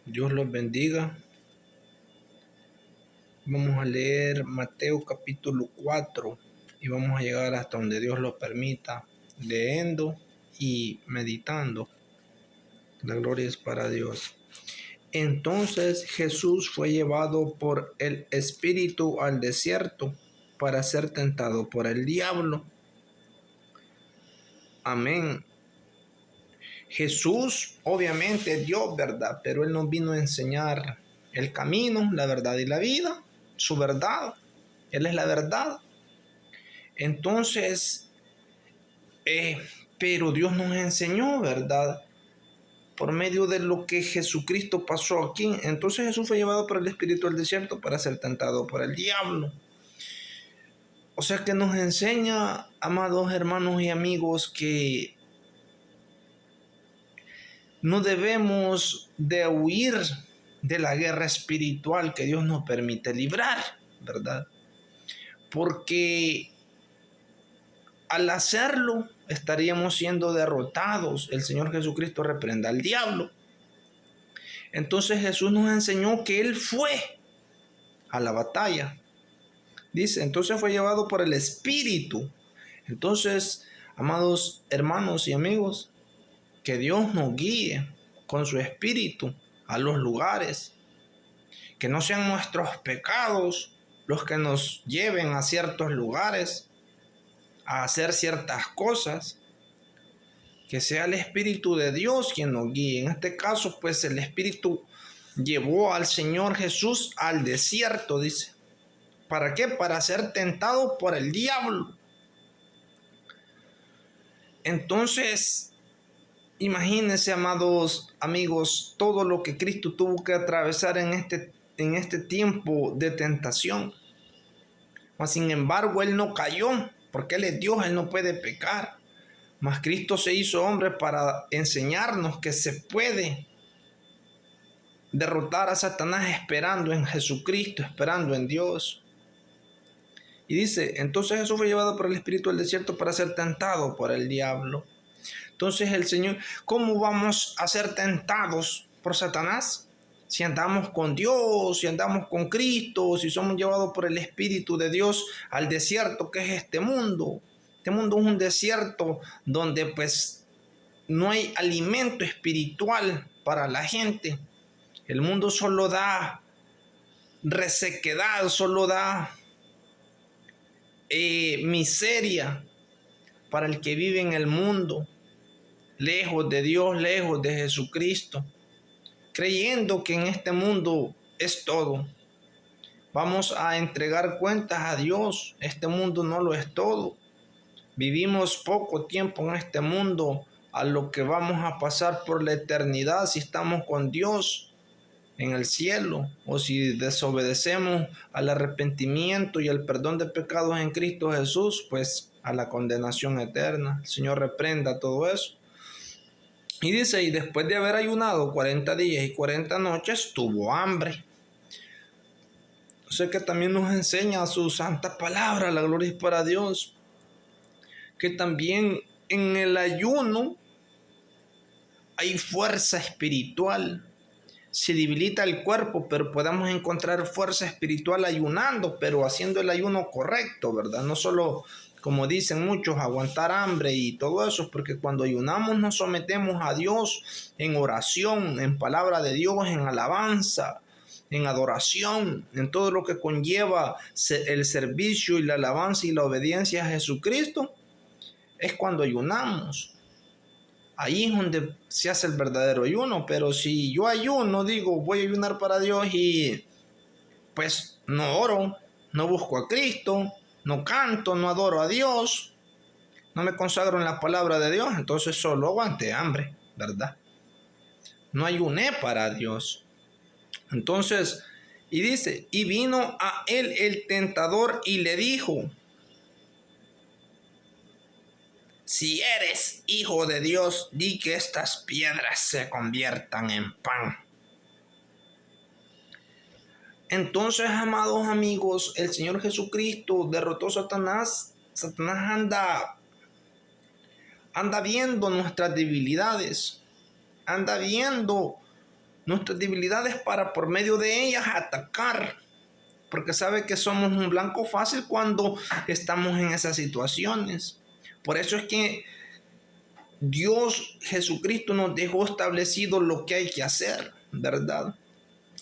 Dios los bendiga. Vamos a leer Mateo capítulo 4 y vamos a llegar hasta donde Dios lo permita, leyendo y meditando. La gloria es para Dios. Entonces Jesús fue llevado por el Espíritu al desierto para ser tentado por el diablo. Amén. Jesús obviamente es Dios, ¿verdad? Pero Él nos vino a enseñar el camino, la verdad y la vida, su verdad. Él es la verdad. Entonces, pero Dios nos enseñó, ¿verdad? Por medio de lo que Jesucristo pasó aquí. Entonces Jesús fue llevado por el Espíritu al desierto para ser tentado por el diablo. O sea que nos enseña, amados hermanos y amigos, que no debemos de huir de la guerra espiritual que Dios nos permite librar, ¿verdad? Porque al hacerlo estaríamos siendo derrotados. El Señor Jesucristo reprenda al diablo. Entonces Jesús nos enseñó que Él fue a la batalla. Dice, entonces fue llevado por el Espíritu. Entonces, amados hermanos y amigos, que Dios nos guíe con su Espíritu a los lugares. Que no sean nuestros pecados los que nos lleven a ciertos lugares, a hacer ciertas cosas. Que sea el Espíritu de Dios quien nos guíe. En este caso, pues el Espíritu llevó al Señor Jesús al desierto, dice. ¿Para qué? Para ser tentado por el diablo. Entonces, imagínense, amados amigos, todo lo que Cristo tuvo que atravesar en este tiempo de tentación. Mas sin embargo, Él no cayó, porque Él es Dios, Él no puede pecar. Mas Cristo se hizo hombre para enseñarnos que se puede derrotar a Satanás esperando en Jesucristo, esperando en Dios. Y dice, entonces Jesús fue llevado por el Espíritu al desierto para ser tentado por el diablo. Entonces el Señor, ¿cómo vamos a ser tentados por Satanás? Si andamos con Dios, si andamos con Cristo, si somos llevados por el Espíritu de Dios al desierto que es este mundo. Este mundo es un desierto donde pues no hay alimento espiritual para la gente. El mundo solo da resequedad, solo da miseria para el que vive en el mundo, lejos de Dios, lejos de Jesucristo, creyendo que en este mundo es todo. Vamos a entregar cuentas a Dios. Este mundo no lo es todo. Vivimos poco tiempo en este mundo a lo que vamos a pasar por la eternidad si estamos con Dios en el cielo o si desobedecemos al arrepentimiento y al perdón de pecados en Cristo Jesús, pues a la condenación eterna. El Señor reprenda todo eso. Y dice, y después de haber ayunado 40 días y 40 noches, tuvo hambre. O sea que también nos enseña su santa palabra, la gloria es para Dios, que también en el ayuno hay fuerza espiritual. Se debilita el cuerpo, pero podemos encontrar fuerza espiritual ayunando, pero haciendo el ayuno correcto, ¿verdad? No solo, como dicen muchos, aguantar hambre y todo eso, porque cuando ayunamos nos sometemos a Dios en oración, en palabra de Dios, en alabanza, en adoración, en todo lo que conlleva el servicio y la alabanza y la obediencia a Jesucristo. Es cuando ayunamos. Ahí es donde se hace el verdadero ayuno. Pero si yo ayuno, digo, voy a ayunar para Dios y pues no oro, no busco a Cristo, no canto, no adoro a Dios, no me consagro en la palabra de Dios, entonces solo aguanté hambre, ¿verdad? No ayuné para Dios. Entonces, y dice, y vino a él el tentador y le dijo, si eres hijo de Dios, di que estas piedras se conviertan en pan. Entonces, amados amigos, el Señor Jesucristo derrotó a Satanás. Satanás anda viendo nuestras debilidades, anda viendo nuestras debilidades para por medio de ellas atacar, porque sabe que somos un blanco fácil cuando estamos en esas situaciones. Por eso es que Dios Jesucristo nos dejó establecido lo que hay que hacer, ¿verdad?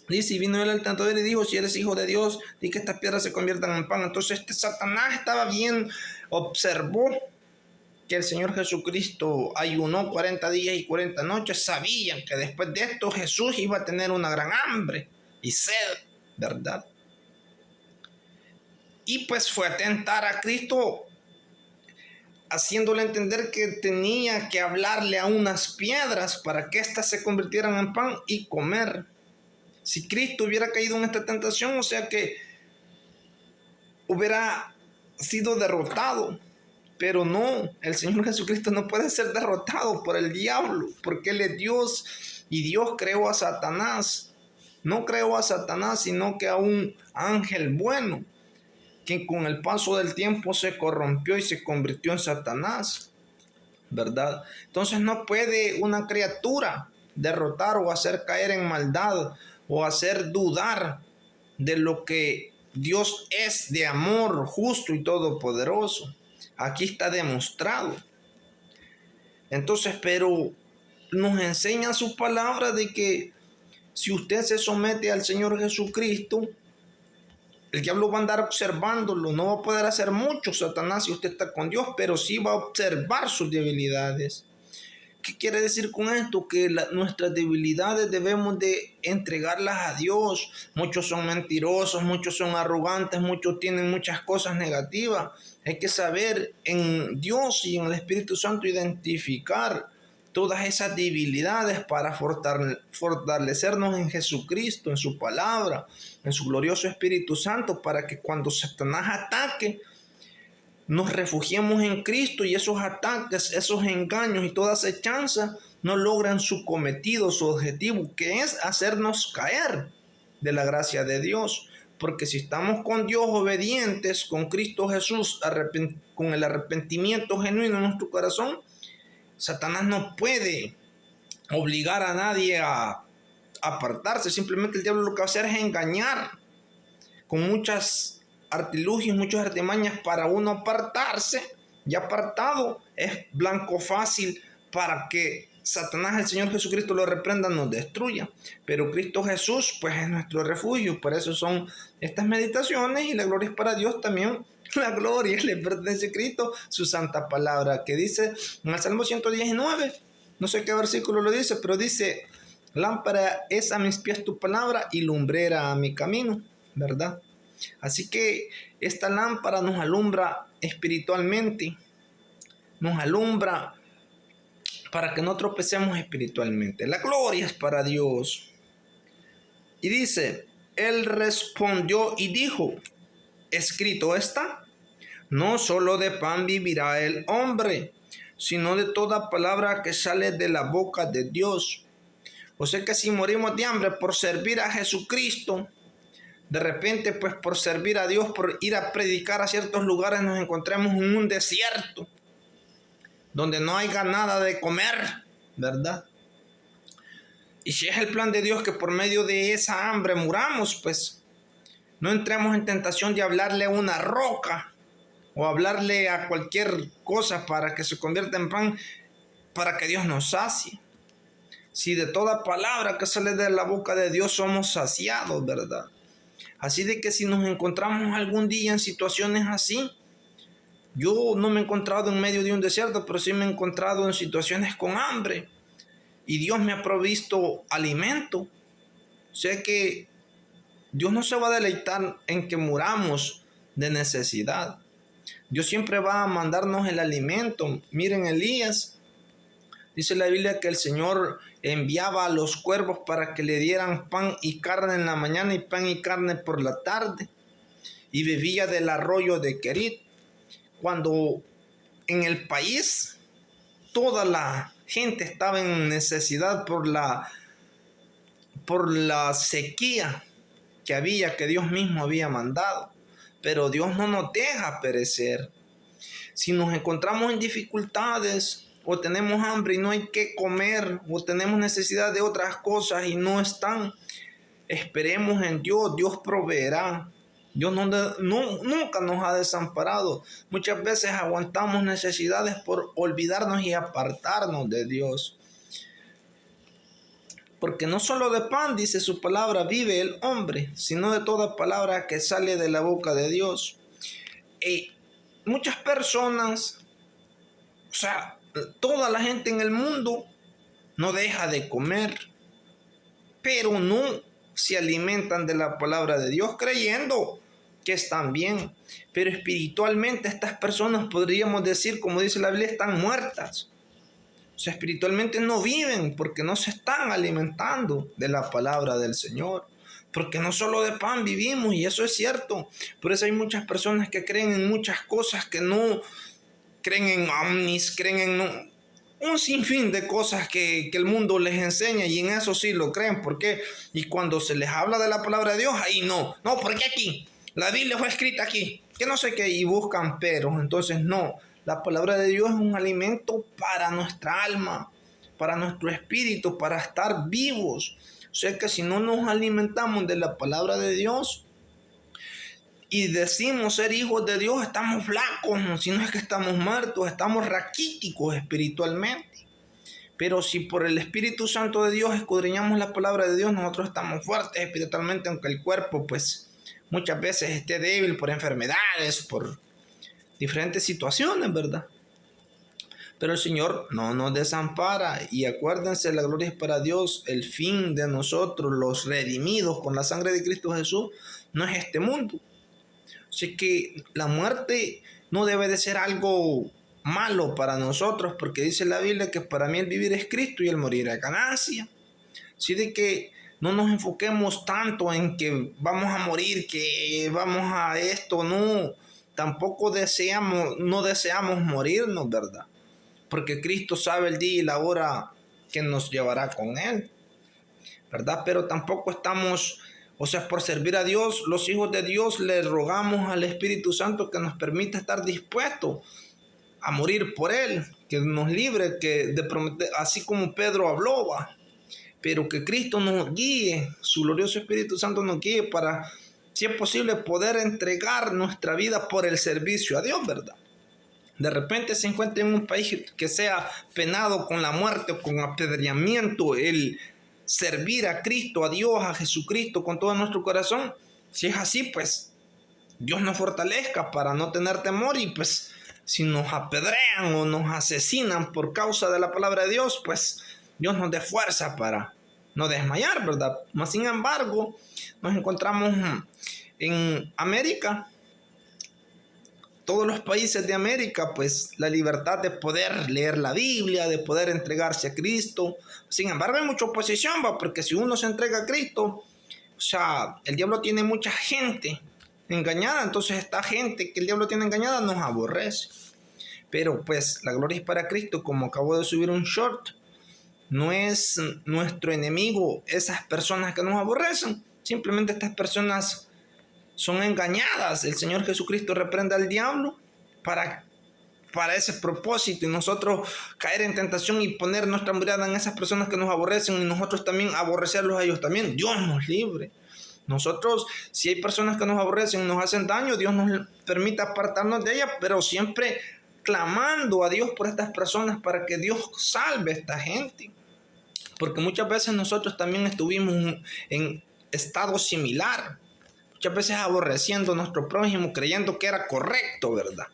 Dice, y vino él al tentador y dijo, si eres hijo de Dios, di que estas piedras se conviertan en pan. Entonces Satanás estaba bien, observó que el Señor Jesucristo ayunó 40 días y 40 noches, sabían que después de esto Jesús iba a tener una gran hambre y sed, ¿verdad? Y pues fue a tentar a Cristo, haciéndole entender que tenía que hablarle a unas piedras para que éstas se convirtieran en pan y comer. Si Cristo hubiera caído en esta tentación, o sea que hubiera sido derrotado. Pero no, el Señor Jesucristo no puede ser derrotado por el diablo, porque Él es Dios y Dios creó a Satanás. No creó a Satanás, sino que a un ángel bueno, que con el paso del tiempo se corrompió y se convirtió en Satanás, ¿verdad? Entonces no puede una criatura derrotar o hacer caer en maldad o hacer dudar de lo que Dios es de amor, justo y todopoderoso. Aquí está demostrado. Entonces, pero nos enseña su palabra de que si usted se somete al Señor Jesucristo, el diablo va a andar observándolo, no va a poder hacer mucho Satanás si usted está con Dios, pero sí va a observar sus debilidades. ¿Qué quiere decir con esto? Que nuestras debilidades debemos de entregarlas a Dios. Muchos son mentirosos, muchos son arrogantes, muchos tienen muchas cosas negativas. Hay que saber en Dios y en el Espíritu Santo identificar todas esas debilidades para fortalecernos en Jesucristo, en su palabra, en su glorioso Espíritu Santo, para que cuando Satanás ataque, nos refugiemos en Cristo y esos ataques, esos engaños y toda acechanza no logran su cometido, su objetivo, que es hacernos caer de la gracia de Dios. Porque si estamos con Dios obedientes, con Cristo Jesús, con el arrepentimiento genuino en nuestro corazón, Satanás no puede obligar a nadie a apartarse. Simplemente el diablo lo que va a hacer es engañar con muchas artilugios, muchas artimañas para uno apartarse. Y apartado es blanco fácil para que Satanás, el Señor Jesucristo, lo reprenda, nos destruya. Pero Cristo Jesús, pues es nuestro refugio. Por eso son estas meditaciones y la gloria es para Dios también. La gloria le pertenece a Cristo, su santa palabra, que dice en el Salmo 119, no sé qué versículo lo dice, pero dice, lámpara es a mis pies tu palabra y lumbrera a mi camino, ¿verdad? Así que esta lámpara nos alumbra espiritualmente, nos alumbra para que no tropecemos espiritualmente. La gloria es para Dios. Y dice, él respondió y dijo, escrito está, no solo de pan vivirá el hombre, sino de toda palabra que sale de la boca de Dios. O sea que si morimos de hambre por servir a Jesucristo, de repente, pues por servir a Dios, por ir a predicar a ciertos lugares, nos encontramos en un desierto, donde no haya nada de comer, ¿verdad? Y si es el plan de Dios que por medio de esa hambre muramos, pues no entremos en tentación de hablarle a una roca o hablarle a cualquier cosa para que se convierta en pan, para que Dios nos sacie. Si de toda palabra que sale de la boca de Dios somos saciados, ¿verdad? Así de que si nos encontramos algún día en situaciones así, yo no me he encontrado en medio de un desierto, pero sí me he encontrado en situaciones con hambre y Dios me ha provisto alimento. O sea que Dios no se va a deleitar en que muramos de necesidad. Dios siempre va a mandarnos el alimento. Miren, Elías, dice la Biblia que el Señor enviaba a los cuervos para que le dieran pan y carne en la mañana y pan y carne por la tarde. Y bebía del arroyo de Querit. Cuando en el país toda la gente estaba en necesidad por la sequía que Dios mismo había mandado. Pero Dios no nos deja perecer. Si nos encontramos en dificultades, o tenemos hambre y no hay qué comer, o tenemos necesidad de otras cosas y no están, esperemos en Dios, Dios proveerá. Dios nunca nos ha desamparado. Muchas veces aguantamos necesidades por olvidarnos y apartarnos de Dios. Porque no solo de pan, dice su palabra, vive el hombre, sino de toda palabra que sale de la boca de Dios. Y muchas personas, o sea, toda la gente en el mundo no deja de comer, pero no se alimentan de la palabra de Dios creyendo que están bien. Pero espiritualmente estas personas, podríamos decir, como dice la Biblia, están muertas. O sea, espiritualmente no viven porque no se están alimentando de la palabra del Señor. Porque no solo de pan vivimos, y eso es cierto. Por eso hay muchas personas que creen en muchas cosas, que no creen en ovnis, creen en un sinfín de cosas que el mundo les enseña, y en eso sí lo creen. ¿Por qué? Y cuando se les habla de la palabra de Dios, ahí no. No, ¿por qué aquí? La Biblia fue escrita aquí. Que no sé qué, y buscan peros. Entonces no. La palabra de Dios es un alimento para nuestra alma, para nuestro espíritu, para estar vivos. O sea que si no nos alimentamos de la palabra de Dios y decimos ser hijos de Dios, estamos flacos, si no es que estamos muertos, estamos raquíticos espiritualmente. Pero si por el Espíritu Santo de Dios escudriñamos la palabra de Dios, nosotros estamos fuertes espiritualmente, aunque el cuerpo pues muchas veces esté débil por enfermedades, por diferentes situaciones, ¿verdad? Pero el Señor no nos desampara, y acuérdense, la gloria es para Dios. El fin de nosotros, los redimidos con la sangre de Cristo Jesús, no es este mundo. Así que la muerte no debe de ser algo malo para nosotros, porque dice la Biblia que para mí el vivir es Cristo y el morir es ganancia. Así de que no nos enfoquemos tanto en que vamos a morir, que vamos a esto, no. Tampoco no deseamos morirnos, ¿verdad? Porque Cristo sabe el día y la hora que nos llevará con Él, ¿verdad? Pero tampoco estamos, o sea, por servir a Dios, los hijos de Dios, le rogamos al Espíritu Santo que nos permita estar dispuestos a morir por Él, que nos libre, que de prometer, así como Pedro habló, ¿va? Pero que Cristo nos guíe, su glorioso Espíritu Santo nos guíe para, si es posible, poder entregar nuestra vida por el servicio a Dios, ¿verdad? De repente se encuentra en un país que sea penado con la muerte o con apedreamiento, el servir a Cristo, a Dios, a Jesucristo con todo nuestro corazón. Si es así, pues Dios nos fortalezca para no tener temor, y pues si nos apedrean o nos asesinan por causa de la palabra de Dios, pues Dios nos dé fuerza para no desmayar, ¿verdad? Mas sin embargo, nos encontramos en América, todos los países de América, pues la libertad de poder leer la Biblia, de poder entregarse a Cristo. Sin embargo, hay mucha oposición, ¿va? Porque si uno se entrega a Cristo, o sea, el diablo tiene mucha gente engañada. Entonces esta gente que el diablo tiene engañada nos aborrece. Pero pues la gloria es para Cristo. Como acabo de subir un short, no es nuestro enemigo esas personas que nos aborrecen. Simplemente estas personas son engañadas. El Señor Jesucristo reprende al diablo para ese propósito, y nosotros caer en tentación y poner nuestra mirada en esas personas que nos aborrecen, y nosotros también aborrecerlos a ellos también. Dios nos libre. Nosotros, si hay personas que nos aborrecen, nos hacen daño, Dios nos permite apartarnos de ellas, pero siempre clamando a Dios por estas personas para que Dios salve a esta gente. Porque muchas veces nosotros también estuvimos en estado similar. Muchas veces aborreciendo a nuestro prójimo, creyendo que era correcto, ¿verdad?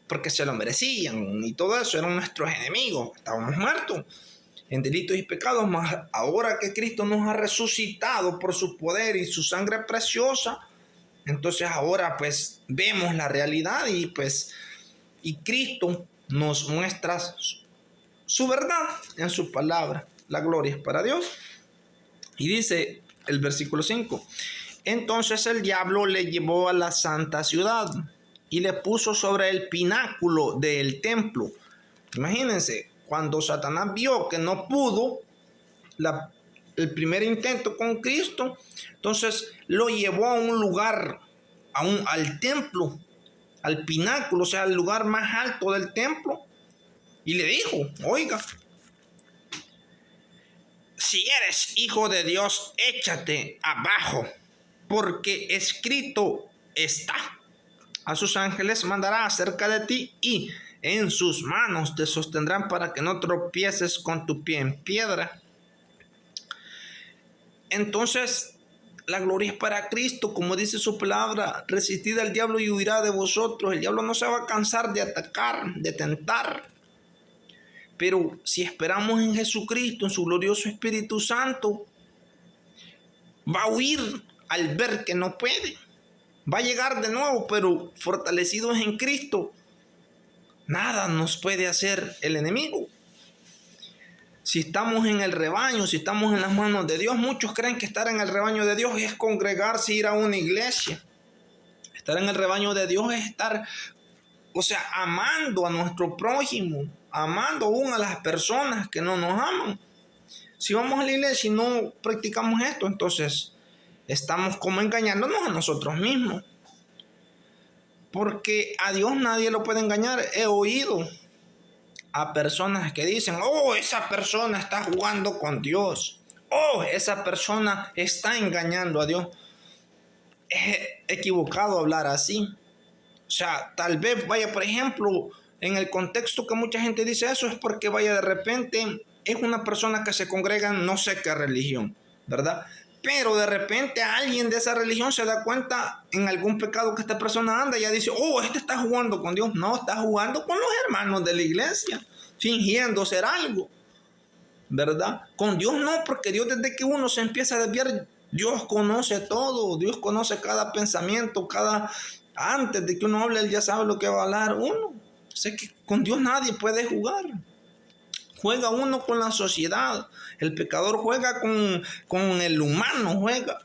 Porque se lo merecían y todo eso, eran nuestros enemigos. Estábamos muertos en delitos y pecados, mas ahora que Cristo nos ha resucitado por su poder y su sangre preciosa, entonces ahora pues vemos la realidad, y Cristo nos muestra su verdad en su palabra. La gloria es para Dios. Y dice el versículo 5: entonces el diablo le llevó a la santa ciudad y le puso sobre el pináculo del templo. Imagínense, cuando Satanás vio que no pudo el primer intento con Cristo, entonces lo llevó a un lugar, al templo, al pináculo, o sea, al lugar más alto del templo, Y le dijo, oiga, si eres hijo de Dios, échate abajo, porque escrito está, a sus ángeles mandará acerca de ti y en sus manos te sostendrán para que no tropieces con tu pie en piedra. Entonces, la gloria es para Cristo, como dice su palabra, resistid al diablo y huirá de vosotros. El diablo no se va a cansar de atacar, de tentar. Pero si esperamos en Jesucristo, en su glorioso Espíritu Santo, va a huir al ver que no puede. Va a llegar de nuevo, pero fortalecidos en Cristo, nada nos puede hacer el enemigo. Si estamos en el rebaño, si estamos en las manos de Dios, muchos creen que estar en el rebaño de Dios es congregarse, ir a una iglesia. Estar en el rebaño de Dios es estar, amando a nuestro prójimo, amando aún a las personas que no nos aman. Si vamos a la iglesia y no practicamos esto, entonces estamos como engañándonos a nosotros mismos. Porque a Dios nadie lo puede engañar. He oído a personas que dicen, oh, esa persona está jugando con Dios. Oh, esa persona está engañando a Dios. Es equivocado hablar así. Tal vez vaya, por ejemplo, en el contexto que mucha gente dice eso, es porque vaya de repente, es una persona que se congrega en no sé qué religión, ¿verdad? Pero de repente alguien de esa religión se da cuenta en algún pecado que esta persona anda y ya dice, oh, este está jugando con Dios. No, está jugando con los hermanos de la iglesia, fingiendo ser algo, ¿verdad? Con Dios no, porque Dios, desde que uno se empieza a desviar, Dios conoce todo, Dios conoce cada pensamiento, antes de que uno hable, Él ya sabe lo que va a hablar uno. Sé que con Dios nadie puede jugar. Juega uno con la sociedad. El pecador juega con el humano, juega.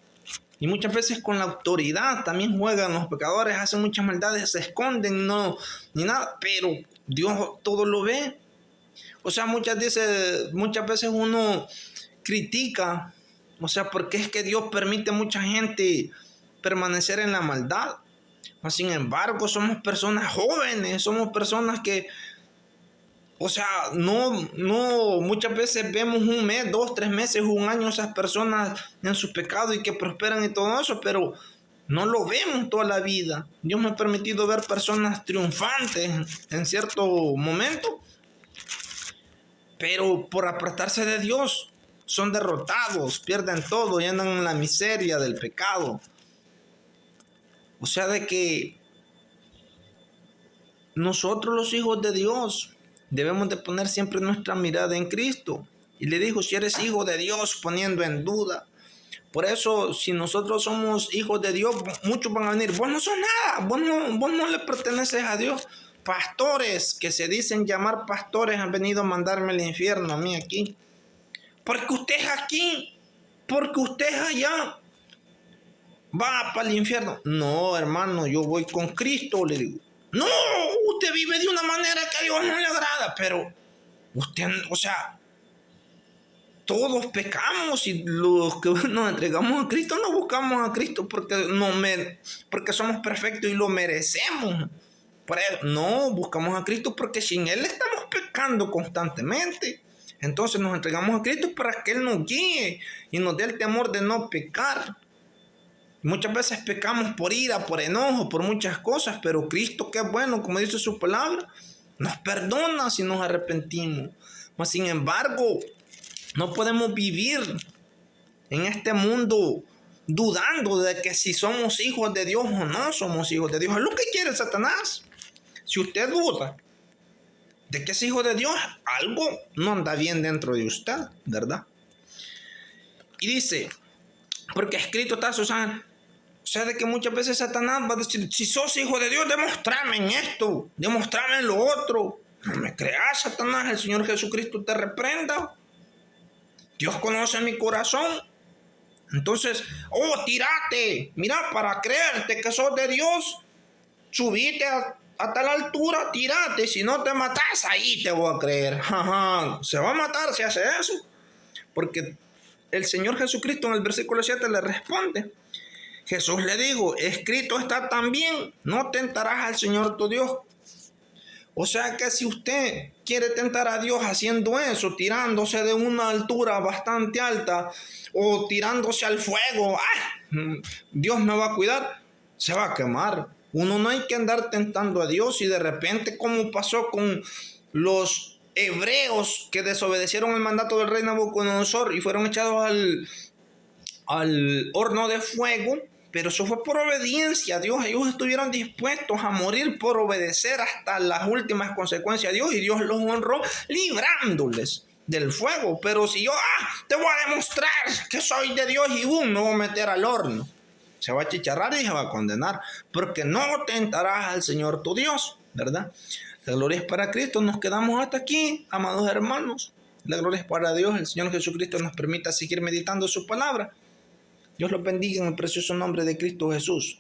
Y muchas veces con la autoridad también juegan los pecadores, hacen muchas maldades, se esconden, no, ni nada. Pero Dios todo lo ve. Muchas veces uno critica, porque es que Dios permite a mucha gente permanecer en la maldad. Sin embargo, somos personas jóvenes, somos personas que, no, muchas veces vemos un mes, 2, 3 meses, un año esas personas en sus pecados y que prosperan y todo eso, pero no lo vemos toda la vida. Dios me ha permitido ver personas triunfantes en cierto momento, pero por apartarse de Dios son derrotados, pierden todo y andan en la miseria del pecado. De que nosotros los hijos de Dios debemos de poner siempre nuestra mirada en Cristo. Y le dijo, si eres hijo de Dios, poniendo en duda. Por eso, si nosotros somos hijos de Dios, muchos van a venir, vos no sos nada, vos no le perteneces a Dios. Pastores que se dicen llamar pastores han venido a mandarme al infierno a mí aquí. Porque usted es aquí, porque usted es allá. Va para el infierno. No, hermano, yo voy con Cristo, le digo. No, usted vive de una manera que a Dios no le agrada, pero usted, todos pecamos y los que nos entregamos a Cristo no buscamos a Cristo porque somos perfectos y lo merecemos. No, buscamos a Cristo porque sin Él estamos pecando constantemente. Entonces nos entregamos a Cristo para que Él nos guíe y nos dé el temor de no pecar. Muchas veces pecamos por ira, por enojo, por muchas cosas, pero Cristo, que es bueno, como dice su palabra, nos perdona si nos arrepentimos. Mas sin embargo, no podemos vivir en este mundo dudando de que si somos hijos de Dios o no somos hijos de Dios. Es lo que quiere Satanás. Si usted duda de que es hijo de Dios, algo no anda bien dentro de usted, ¿verdad? Y dice, porque escrito está, Susana, de que muchas veces Satanás va a decir, si sos hijo de Dios, demostrame en esto, demostrame en lo otro. No me creas, Satanás, el Señor Jesucristo te reprenda. Dios conoce mi corazón. Entonces, tírate, mira, para creerte que sos de Dios, subite a tal altura, tírate, si no te matas, ahí te voy a creer. Se va a matar si hace eso. Porque el Señor Jesucristo en el versículo 7 le responde. Jesús le dijo, escrito está también, no tentarás al Señor tu Dios. Que si usted quiere tentar a Dios haciendo eso, tirándose de una altura bastante alta o tirándose al fuego, Dios me va a cuidar, se va a quemar. Uno no hay que andar tentando a Dios, y de repente, como pasó con los hebreos que desobedecieron el mandato del rey Nabucodonosor y fueron echados al horno de fuego, pero eso fue por obediencia a Dios. Ellos estuvieron dispuestos a morir por obedecer hasta las últimas consecuencias a Dios, y Dios los honró librándoles del fuego. Pero si yo te voy a demostrar que soy de Dios, y me voy a meter al horno, se va a chicharrar y se va a condenar, porque no tentarás al Señor tu Dios, ¿verdad? La gloria es para Cristo. Nos quedamos hasta aquí, amados hermanos. La gloria es para Dios. El Señor Jesucristo nos permita seguir meditando su palabra. Dios los bendiga en el precioso nombre de Cristo Jesús.